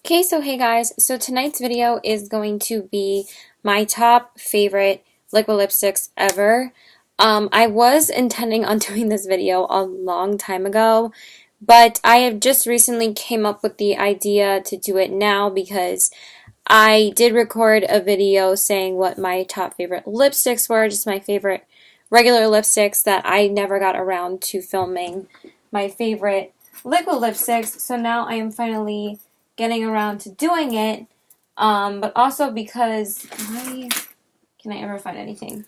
Okay, so hey guys, so tonight's video is going to be my top favorite liquid lipsticks ever. I was intending on doing this video a long time ago, but I have just recently came up with the idea to do it now because I did record a video saying what my top favorite lipsticks were, just my favorite regular lipsticks that I never got around to filming my favorite liquid lipsticks. So now I am finally getting around to doing it, but also because can I ever find anything?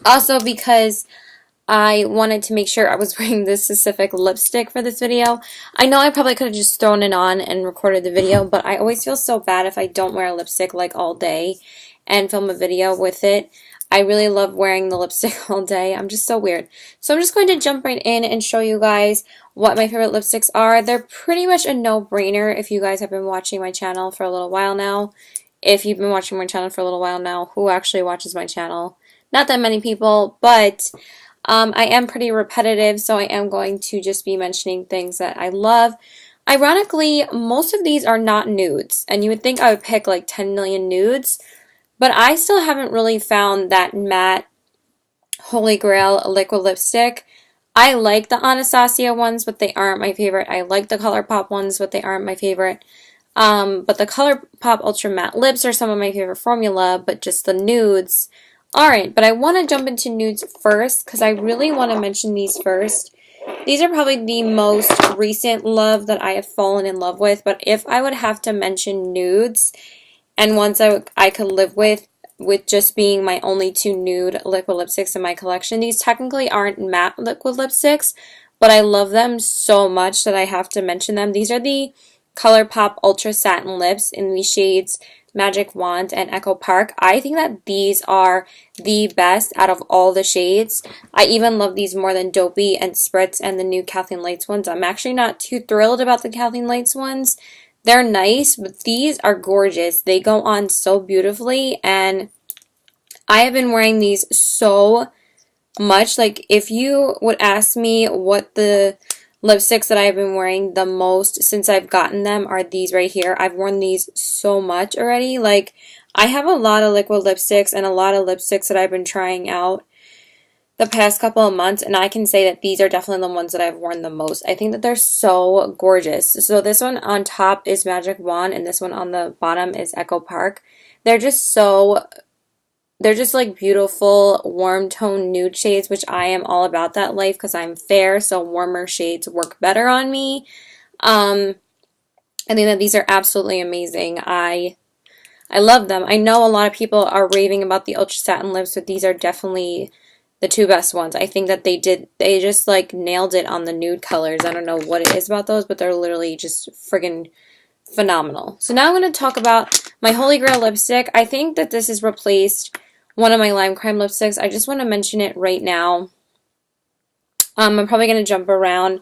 Also because I wanted to make sure I was wearing this specific lipstick for this video. I know I probably could have just thrown it on and recorded the video, but I always feel so bad if I don't wear a lipstick like all day and film a video with it. I really love wearing the lipstick all day. I'm just so weird. So I'm just going to jump right in and show you guys what my favorite lipsticks are. They're pretty much a no-brainer if you guys have been watching my channel for a little while now. If you've been watching my channel for a little while now, who actually watches my channel? Not that many people, but I am pretty repetitive, so I am going to just be mentioning things that I love. Ironically, most of these are not nudes, and you would think I would pick like 10 million nudes, but I still haven't really found that matte Holy Grail liquid lipstick. I like the Anastasia ones, but they aren't my favorite. I like the ColourPop ones, but they aren't my favorite. But the ColourPop Ultra Matte Lips are some of my favorite formula, but just the nudes aren't. But I want to jump into nudes first because I really want to mention these first. These are probably the most recent love that I have fallen in love with, but if I would have to mention nudes and ones I could live with just being my only two nude liquid lipsticks in my collection, these technically aren't matte liquid lipsticks, but I love them so much that I have to mention them. These are the ColourPop Ultra Satin Lips in the shades Magic Wand and Echo Park. I think that these are the best out of all the shades. I even love these more than Dopey and Spritz and the new Kathleen Lights ones. I'm actually not too thrilled about the Kathleen Lights ones. They're nice, but these are gorgeous. They go on so beautifully, and I have been wearing these so much. Like, if you would ask me what the lipsticks that I've been wearing the most since I've gotten them are these right here. I've worn these so much already. Like, I have a lot of liquid lipsticks and a lot of lipsticks that I've been trying out the past couple of months, and I can say that these are definitely the ones that I've worn the most. I think that they're so gorgeous. So this one on top is Magic Wand, and this one on the bottom is Echo Park. They're just like beautiful warm tone nude shades, which I am all about that life because I'm fair, so warmer shades work better on me. I think that these are absolutely amazing. I love them. I know a lot of people are raving about the Ultra Satin Lips, but these are definitely the two best ones. I think that they just like nailed it on the nude colors. I don't know what it is about those, but they're literally just friggin' phenomenal. So now I'm going to talk about my Holy Grail lipstick. I think that this has replaced one of my Lime Crime lipsticks. I just want to mention it right now. I'm probably going to jump around.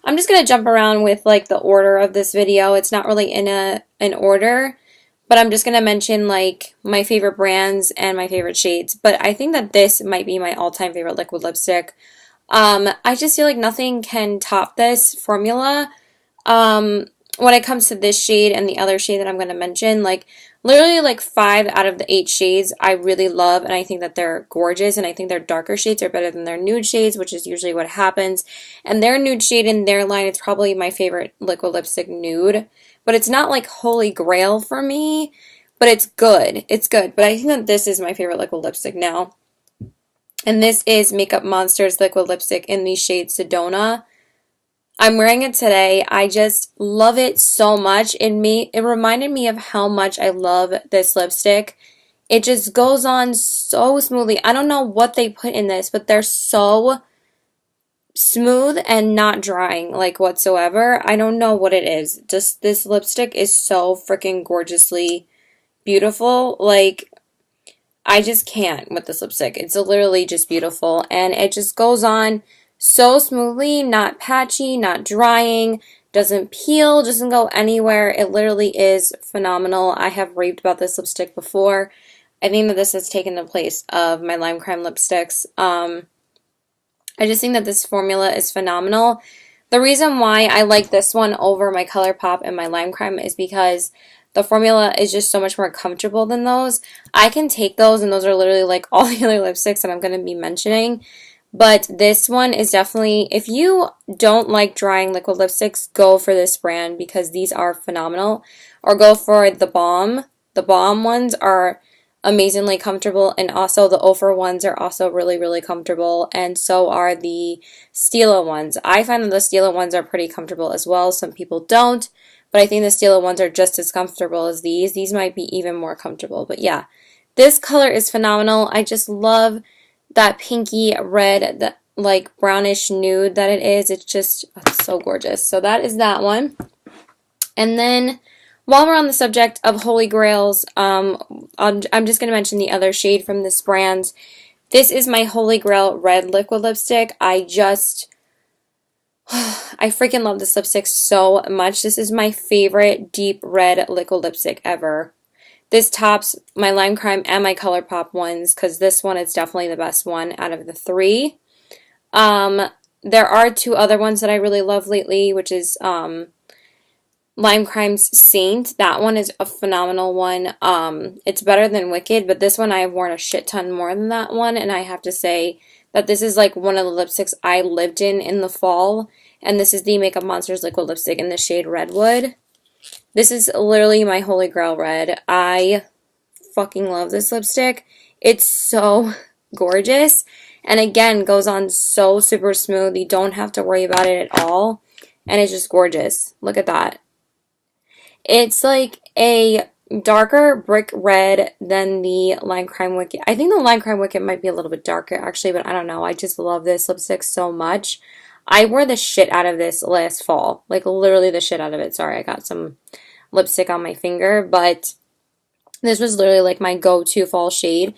I'm just going to jump around with like the order of this video. It's not really in an order, but I'm just going to mention like my favorite brands and my favorite shades. But I think that this might be my all-time favorite liquid lipstick. I just feel like nothing can top this formula. When it comes to this shade and the other shade that I'm going to mention, like literally like 5 out of the 8 shades I really love, and I think that they're gorgeous, and I think their darker shades are better than their nude shades, which is usually what happens. And their nude shade in their line is probably my favorite liquid lipstick nude, but it's not like Holy Grail for me, but it's good. It's good, but I think that this is my favorite liquid lipstick now. And this is Makeup Monster's liquid lipstick in the shade Sedona. I'm wearing it today. I just love it so much. It reminded me of how much I love this lipstick. It just goes on so smoothly. I don't know what they put in this, but they're so smooth and not drying like whatsoever. I don't know what it is. Just this lipstick is so freaking gorgeously beautiful. Like, I just can't with this lipstick. It's literally just beautiful, and it just goes on so smoothly, not patchy, not drying, doesn't peel, doesn't go anywhere. It literally is phenomenal. I have raved about this lipstick before. I think that this has taken the place of my Lime Crime lipsticks. I just think that this formula is phenomenal. The reason why I like this one over my ColourPop and my Lime Crime is because the formula is just so much more comfortable than those. I can take those, and those are literally like all the other lipsticks that I'm going to be mentioning. But this one is definitely, if you don't like drying liquid lipsticks, go for this brand because these are phenomenal. Or go for the Balm. The Balm ones are amazingly comfortable, and also the Ofra ones are also really, really comfortable, and so are the Stila ones. I find that the Stila ones are pretty comfortable as well. Some people don't, but I think the Stila ones are just as comfortable as these. These might be even more comfortable, but yeah. This color is phenomenal. I just love that pinky red, that like brownish nude that it is. It's just so gorgeous. So that is that one. And then while we're on the subject of Holy Grails, I'm just going to mention the other shade from this brand. This is my Holy Grail red liquid lipstick. I freaking love this lipstick so much. This is my favorite deep red liquid lipstick ever. This tops my Lime Crime and my ColourPop ones because this one is definitely the best one out of the three. There are two other ones that I really love lately, which is Lime Crime's Saint. That one is a phenomenal one. It's better than Wicked, but this one I have worn a shit ton more than that one, and I have to say that this is like one of the lipsticks I lived in the fall, and this is the Makeup Monsters liquid lipstick in the shade Redwood. This is literally my Holy Grail red. I fucking love this lipstick. It's so gorgeous, and again, goes on so super smooth. You don't have to worry about it at all, and it's just gorgeous. Look at that. It's like a darker brick red than the Lime Crime Wicked. I think the Lime Crime Wicked might be a little bit darker actually, but I don't know. I just love this lipstick so much. I wore the shit out of this last fall. Like literally the shit out of it. Sorry, I got some lipstick on my finger, but this was literally like my go-to fall shade.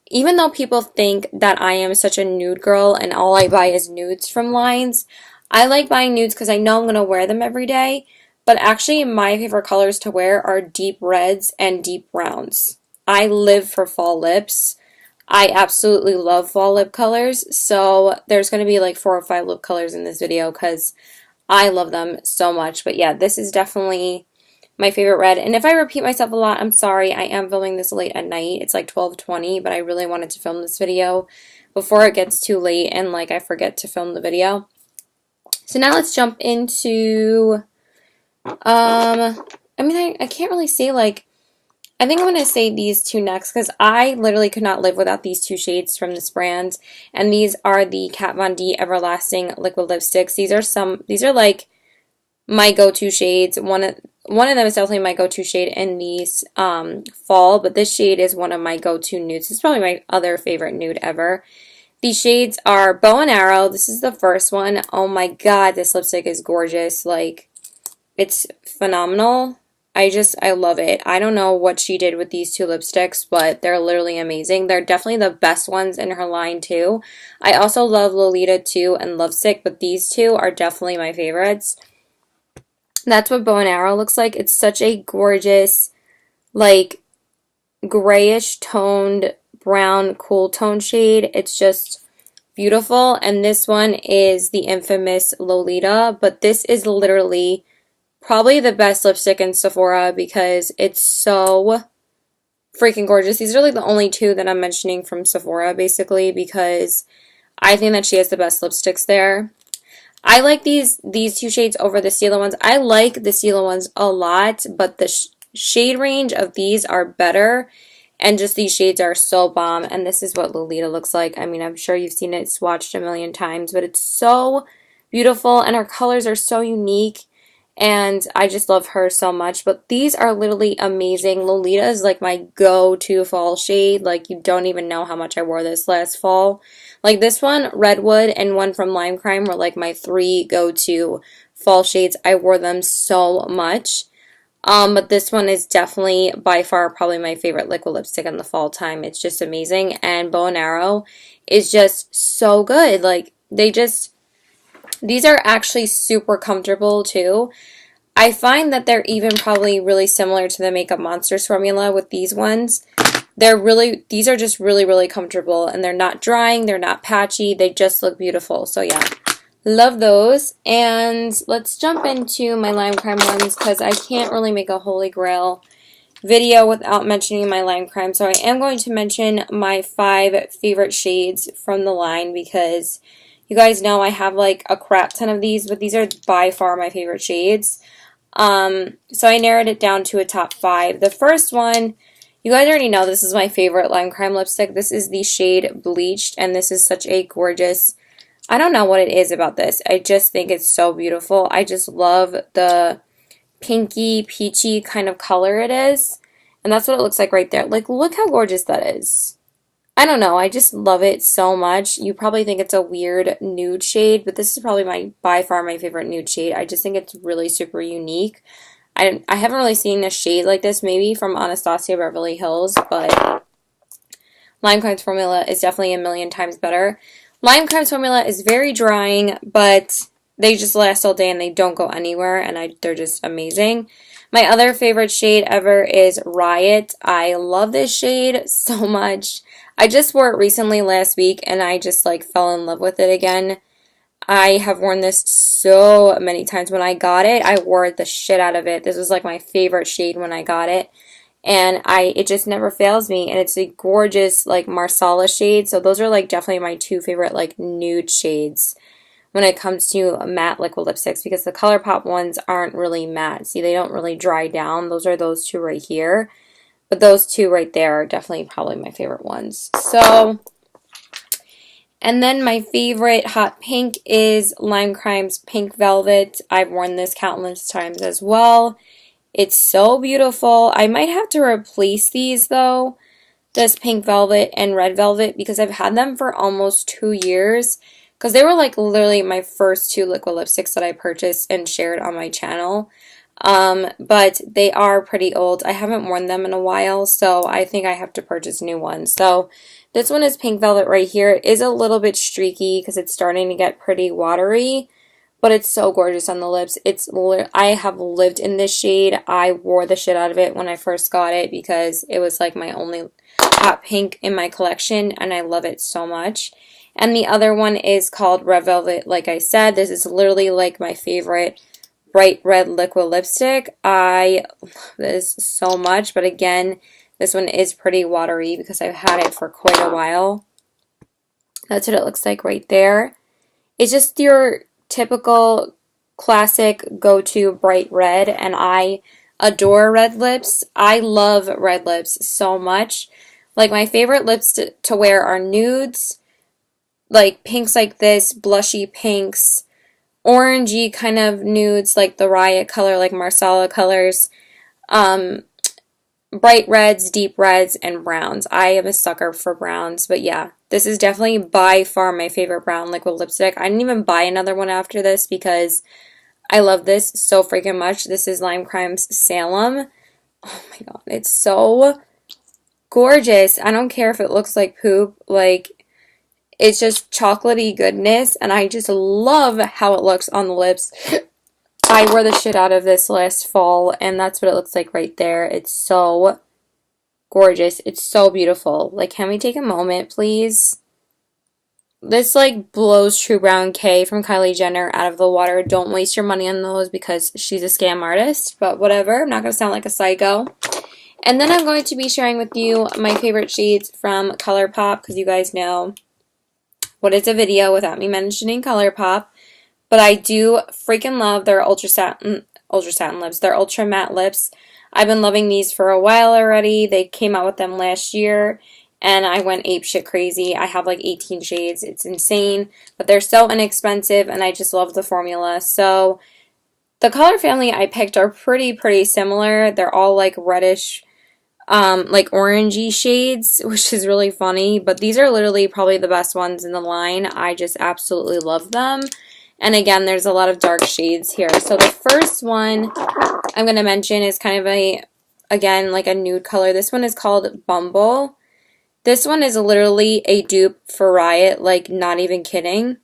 Even though people think that I am such a nude girl and all I buy is nudes from lines, I like buying nudes because I know I'm going to wear them every day. But actually, my favorite colors to wear are deep reds and deep browns. I live for fall lips. I absolutely love fall lip colors. So there's going to be like 4 or 5 lip colors in this video because I love them so much. But yeah, this is definitely my favorite red. And if I repeat myself a lot, I'm sorry. I am filming this late at night. It's like 12:20, but I really wanted to film this video before it gets too late and like I forget to film the video. So now let's jump into... I can't really say, like, I think I'm going to say these two next because I literally could not live without these two shades from this brand, and these are the Kat Von D Everlasting Liquid Lipsticks. These are like my go-to shades. One of them is definitely my go-to shade in these fall, but this shade is one of my go-to nudes. It's probably my other favorite nude ever. These shades are Bow and Arrow. This is the first one. Oh my god, this lipstick is gorgeous. Like, it's phenomenal. I love it. I don't know what she did with these two lipsticks, but they're literally amazing. They're definitely the best ones in her line, too. I also love Lolita, too, and Lovesick, but these two are definitely my favorites. That's what Bow and Arrow looks like. It's such a gorgeous, like, grayish toned, brown, cool tone shade. It's just beautiful. And this one is the infamous Lolita, but this is literally... probably the best lipstick in Sephora because it's so freaking gorgeous. These are like the only two that I'm mentioning from Sephora basically because I think that she has the best lipsticks there. I like these two shades over the Stila ones. I like the Stila ones a lot, but the shade range of these are better, and just these shades are so bomb. And this is what Lolita looks like. I mean, I'm sure you've seen it, swatched a million times, but it's so beautiful and her colors are so unique. And I just love her so much. But these are literally amazing. Lolita is like my go-to fall shade. Like, you don't even know how much I wore this last fall. Like, this one, Redwood, and one from Lime Crime were like my 3 go-to fall shades. I wore them so much. But this one is definitely by far probably my favorite liquid lipstick in the fall time. It's just amazing. And Bow and Arrow is just so good. Like, these are actually super comfortable too. I find that they're even probably really similar to the Makeup Monsters formula with these ones. These are just really, really comfortable, and they're not drying, they're not patchy, they just look beautiful. So yeah, Love those. And let's jump into my lime crime ones because I can't really make a holy grail video without mentioning my lime crime. So I am going to mention my 5 favorite shades from the line because you guys know I have like a crap ton of these, but these are by far my favorite shades. So I narrowed it down to a top 5. The first one, you guys already know this is my favorite lime crime lipstick. This is the shade Bleached, and this is such a gorgeous, I don't know what it is about this. I just think it's so beautiful. I just love the pinky, peachy kind of color it is. And that's what it looks like right there. Like, look how gorgeous that is. I don't know. I just love it so much. You probably think it's a weird nude shade, but this is probably by far my favorite nude shade. I just think it's really super unique. I haven't really seen a shade like this maybe from Anastasia Beverly Hills, but Lime Crime's formula is definitely a million times better. Lime Crime's formula is very drying, but they just last all day and they don't go anywhere, and they're just amazing. My other favorite shade ever is Riot. I love this shade so much. I just wore it recently last week, and I just like fell in love with it again. I have worn this so many times. When I got it, I wore the shit out of it. This was like my favorite shade when I got it. And it just never fails me. And it's a gorgeous like Marsala shade. So those are like definitely my 2 favorite like nude shades when it comes to matte liquid lipsticks, because the ColourPop ones aren't really matte. See, they don't really dry down. Those are those 2 right here. But those 2 right there are definitely probably my favorite ones. So, and then my favorite hot pink is Lime Crime's Pink Velvet. I've worn this countless times as well. It's so beautiful. I might have to replace these though, this Pink Velvet and Red Velvet, because I've had them for almost 2 years. Because they were like literally my first 2 liquid lipsticks that I purchased and shared on my channel. But they are pretty old. I haven't worn them in a while, so I think I have to purchase new ones. So this one is Pink Velvet right here. It is a little bit streaky because it's starting to get pretty watery, but it's so gorgeous on the lips. I have lived in this shade. I wore the shit out of it when I first got it because it was like my only hot pink in my collection, and I love it so much. And the other one is called Red Velvet, like I said. This is literally like my favorite bright red liquid lipstick. I love this so much, but again, this one is pretty watery because I've had it for quite a while. That's what it looks like right there. It's just your typical classic go-to bright red, and I adore red lips. I love red lips so much. Like, my favorite lips to wear are nudes, like pinks like this, blushy pinks, orangey kind of nudes like the Riot color, like Marsala colors, bright reds, deep reds, and browns. I am a sucker for browns, but yeah, this is definitely by far my favorite brown liquid lipstick. I didn't even buy another one after this because I love this so freaking much. This is Lime Crime's Salem. Oh my god, it's so gorgeous. I don't care if it looks like poop, like, it's just chocolatey goodness, and I just love how it looks on the lips. I wore the shit out of this last fall, and that's what it looks like right there. It's so gorgeous. It's so beautiful. Like, can we take a moment, please? This, like, blows True Brown K from Kylie Jenner out of the water. Don't waste your money on those because she's a scam artist, but whatever. I'm not going to sound like a psycho. And then I'm going to be sharing with you my favorite shades from ColourPop, because you guys know what is a video without me mentioning ColourPop. But I do freaking love their ultra satin lips. Their ultra matte lips. I've been loving these for a while already. They came out with them last year, and I went apeshit crazy. I have like 18 shades. It's insane, but they're so inexpensive, and I just love the formula. So the color family I picked are pretty similar. They're all like reddish, like orangey shades, which is really funny, but these are literally probably the best ones in the line. I just absolutely love them. And again, there's a lot of dark shades here. So the first one I'm going to mention is kind of again, like a nude color. This one is called Bumble. This one is literally a dupe for Riot, like, not even kidding.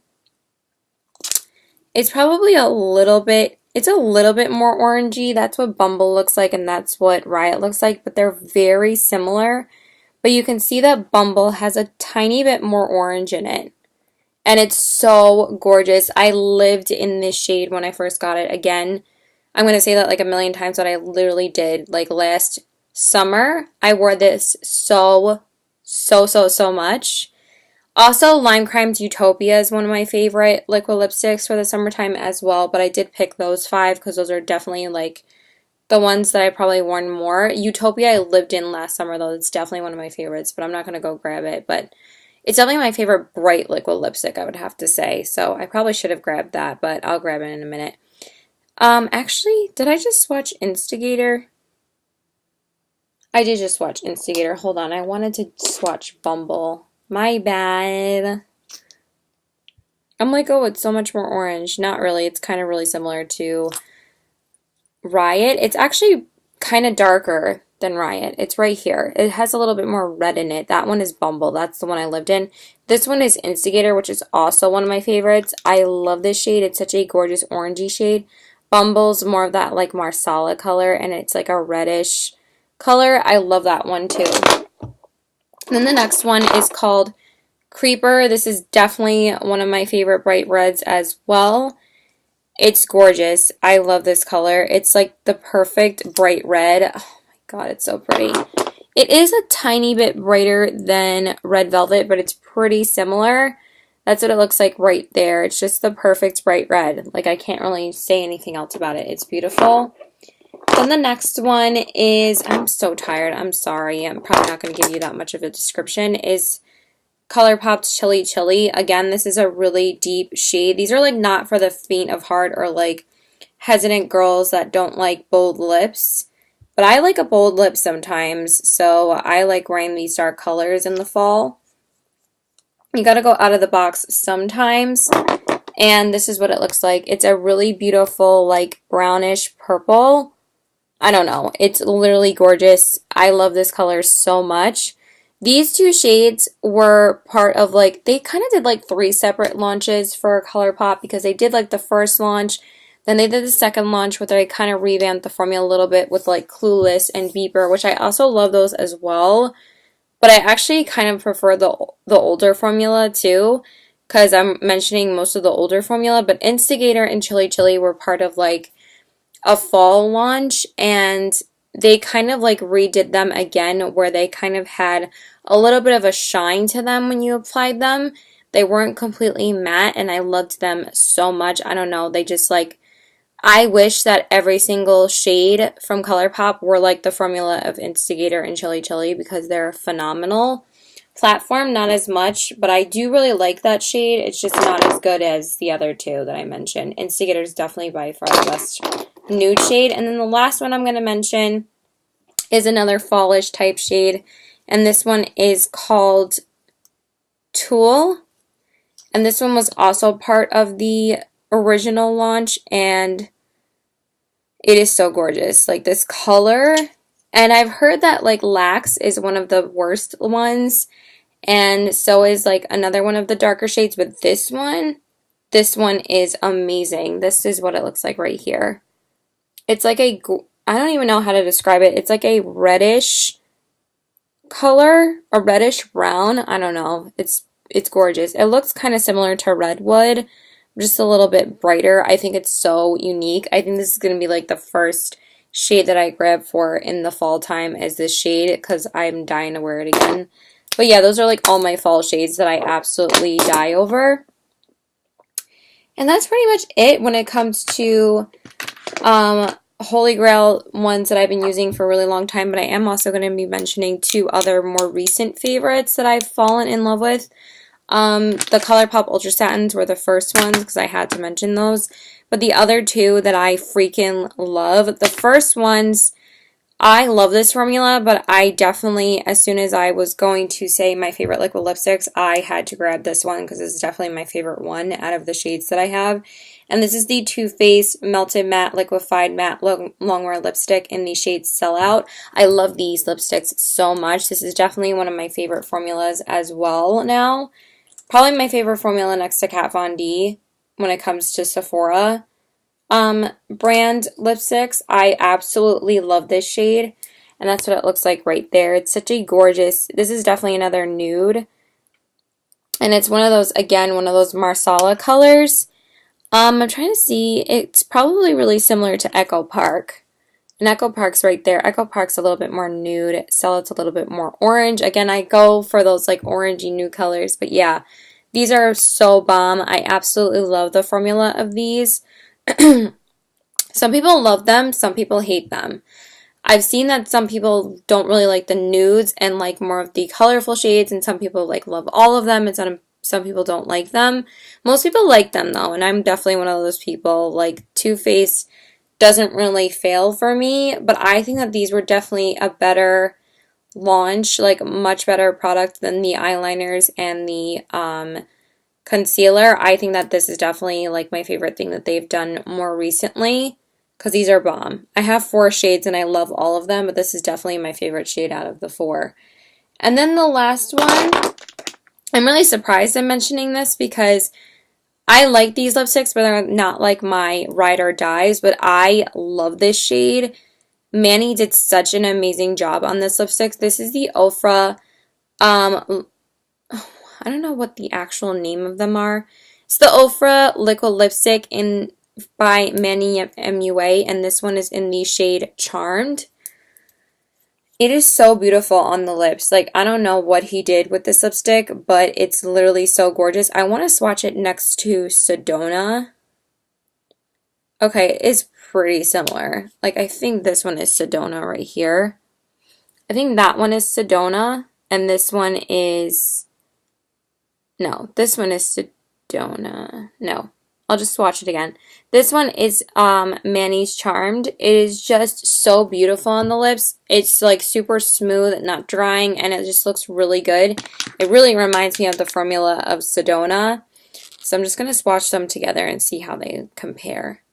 It's probably a little bit more orangey. That's what Bumble looks like, and that's what Riot looks like, but they're very similar. But you can see that Bumble has a tiny bit more orange in it. And it's so gorgeous. I lived in this shade when I first got it. Again, I'm going to say that like a million times, but I literally did. Like last summer, I wore this so much. Also, Lime Crime's Utopia is one of my favorite liquid lipsticks for the summertime as well, but I did pick those 5 because those are definitely like the ones that I probably worn more. Utopia I lived in last summer though. It's definitely one of my favorites, but I'm not going to go grab it. But it's definitely my favorite bright liquid lipstick, I would have to say. So I probably should have grabbed that, but I'll grab it in a minute. Actually, did I just swatch Instigator? I did just swatch Instigator. Hold on, I wanted to swatch Bumble. My bad. I'm like, oh, it's so much more orange. Not really. It's kind of really similar to Riot. It's actually kind of darker than Riot. It's right here. It has a little bit more red in it. That one is Bumble. That's the one I lived in. This one is Instigator, which is also one of my favorites. I love this shade. It's such a gorgeous orangey shade. Bumble's more of that like Marsala color, and it's like a reddish color. I love that one too. And then the next one is called Creeper. This is definitely one of my favorite bright reds as well. It's gorgeous. I love this color. It's like the perfect bright red. Oh my god, it's so pretty. It is a tiny bit brighter than Red Velvet, but it's pretty similar. That's what it looks like right there. It's just the perfect bright red. Like, I can't really say anything else about it. It's beautiful. Then the next one is, I'm so tired, I'm sorry, I'm probably not going to give you that much of a description, is ColourPop's Chilly Chilly. Again, this is a really deep shade. These are like not for the faint of heart or like hesitant girls that don't like bold lips. But I like a bold lip sometimes, so I like wearing these dark colors in the fall. You gotta go out of the box sometimes. And this is what it looks like. It's a really beautiful like brownish purple. I don't know. It's literally gorgeous. I love this color so much. These 2 shades were part of like, they kind of did like 3 separate launches for ColourPop because they did like the first launch, then they did the second launch where they kind of revamped the formula a little bit with like Clueless and Beeper, which I also love those as well. But I actually kind of prefer the older formula too, because I'm mentioning most of the older formula, but Instigator and Chilly Chilly were part of like a fall launch, and they kind of like redid them again where they kind of had a little bit of a shine to them when you applied them. They weren't completely matte, and I loved them so much. I don't know, they just like, I wish that every single shade from ColourPop were like the formula of Instigator and Chilly Chilly because they're phenomenal. Platform, not as much, but I do really like that shade. It's just not as good as the other 2 that I mentioned. Instigator is definitely by far the best nude shade. And then the last one I'm going to mention is another fallish type shade, and this one is called Tool. And this one was also part of the original launch, and it is so gorgeous. Like this color, and I've heard that like Lax is one of the worst ones, and so is like another one of the darker shades, but this one is amazing. This is what it looks like right here. It's like a, I don't even know how to describe it. It's like a reddish color, a reddish brown. I don't know. It's gorgeous. It looks kind of similar to Redwood, just a little bit brighter. I think it's so unique. I think this is going to be like the first shade that I grab for in the fall time is this shade because I'm dying to wear it again. But yeah, those are like all my fall shades that I absolutely die over. And that's pretty much it when it comes to Holy Grail ones that I've been using for a really long time, but I am also going to be mentioning 2 other more recent favorites that I've fallen in love with. The ColourPop Ultra Satins were the first ones because I had to mention those, but the other 2 that I freaking love, the first ones, I love this formula, but I definitely, as soon as I was going to say my favorite liquid lipsticks, I had to grab this one because it's definitely my favorite one out of the shades that I have. And this is the Too Faced Melted Matte Liquefied Matte Longwear Lipstick in the shade Sellout. I love these lipsticks so much. This is definitely one of my favorite formulas as well now. Probably my favorite formula next to Kat Von D when it comes to Sephora brand lipsticks. I absolutely love this shade, and that's what it looks like right there. It's such a gorgeous, this is definitely another nude. And it's one of those, again, one of those Marsala colors. I'm trying to see, it's probably really similar to Echo Park. And Echo Park's right there. Echo Park's a little bit more nude. Stella's a little bit more orange. Again, I go for those like orangey nude colors. But yeah, these are so bomb. I absolutely love the formula of these. Some people love them. Some people hate them. I've seen that some people don't really like the nudes and like more of the colorful shades, and some people like love all of them, and some people don't like them. Most people like them though, and I'm definitely one of those people. Like Too Faced doesn't really fail for me, but I think that these were definitely a better launch, like much better product than the eyeliners and the concealer. I think that this is definitely like my favorite thing that they've done more recently because these are bomb. I have 4 shades and I love all of them, but this is definitely my favorite shade out of the 4. And then the last one, I'm really surprised I'm mentioning this because I like these lipsticks, but they're not like my ride or dies, but I love this shade. Manny did such an amazing job on this lipstick. This is the Ofra, I don't know what the actual name of them are. It's the Ofra liquid lipstick by Manny MUA, and this one is in the shade Charmed. It is so beautiful on the lips. Like, I don't know what he did with this lipstick, but it's literally so gorgeous. I want to swatch it next to Sedona. Okay, it's pretty similar. Like, I think this one is Sedona right here. I think that one is Sedona, and this one is... No, this one is Sedona. No, I'll just swatch it again. This one is Manny's Charmed. It is just so beautiful on the lips. It's like super smooth, not drying, and it just looks really good. It really reminds me of the formula of Sedona. So I'm just going to swatch them together and see how they compare.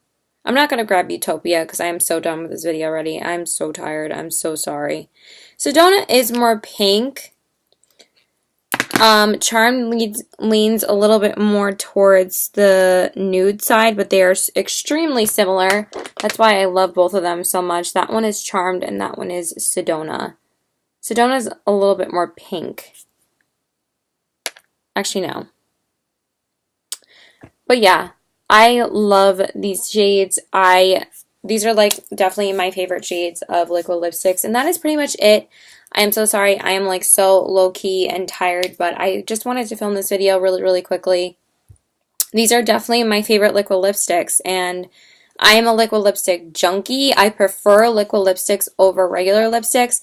I'm not going to grab Utopia because I am so done with this video already. I'm so tired. I'm so sorry. Sedona is more pink. Charmed leans a little bit more towards the nude side, but they are extremely similar. That's why I love both of them so much. That one is Charmed and that one is Sedona. Sedona is a little bit more pink. Actually, no. But yeah, I love these shades. These are like definitely my favorite shades of liquid lipsticks, and that is pretty much it. I am so sorry. I am like so low-key and tired, but I just wanted to film this video really, really quickly. These are definitely my favorite liquid lipsticks, and I am a liquid lipstick junkie. I prefer liquid lipsticks over regular lipsticks.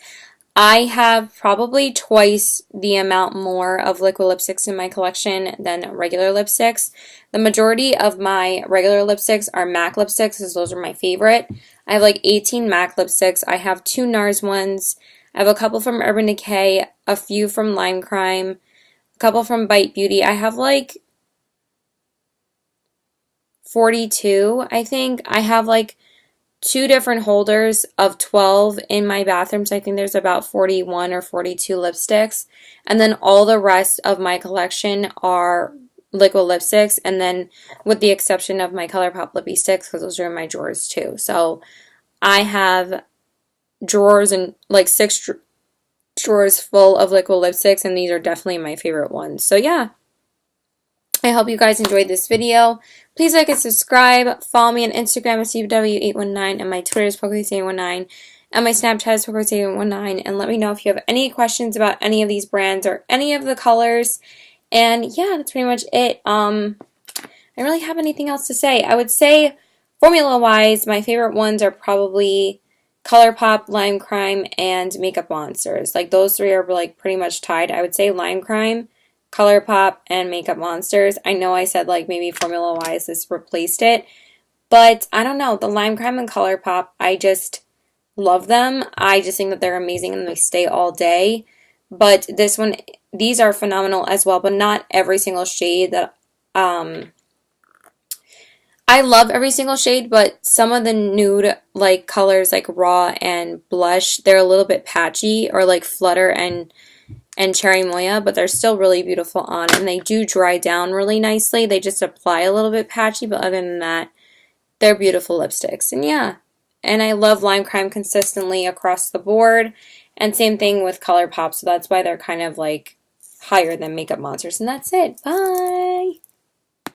I have probably twice the amount more of liquid lipsticks in my collection than regular lipsticks. The majority of my regular lipsticks are MAC lipsticks, because those are my favorite. I have like 18 MAC lipsticks. I have 2 NARS ones. I have a couple from Urban Decay, a few from Lime Crime, a couple from Bite Beauty. I have like 42, I think. I have like 2 different holders of 12 in my bathroom, so I think there's about 41 or 42 lipsticks. And then all the rest of my collection are liquid lipsticks, and then with the exception of my ColourPop Lippie Sticks, because those are in my drawers too. So I have drawers and like 6 drawers full of liquid lipsticks, and these are definitely my favorite ones. So yeah, I hope you guys enjoyed this video. Please like and subscribe. Follow me on Instagram at CW819, and my Twitter is PocoCase819, and my Snapchat is PocoCase819, and let me know if you have any questions about any of these brands or any of the colors. And yeah, that's pretty much it. I don't really have anything else to say. I would say formula-wise, my favorite ones are probably ColourPop, Lime Crime, and Makeup Monsters. Like, those 3 are like pretty much tied. I would say Lime Crime, ColourPop, and Makeup Monsters. I know I said like maybe formula-wise this replaced it, but I don't know. The Lime Crime and ColourPop, I just love them. I just think that they're amazing and they stay all day. But this one, these are phenomenal as well, but not every single shade that, I love every single shade, but some of the nude like colors like Raw and Blush, they're a little bit patchy, or like Flutter and Cherry Moya, but they're still really beautiful on, and they do dry down really nicely. They just apply a little bit patchy, but other than that, they're beautiful lipsticks. And yeah, and I love Lime Crime consistently across the board, and same thing with ColourPop, so that's why they're kind of like higher than Makeup Monsters. And that's it. Bye!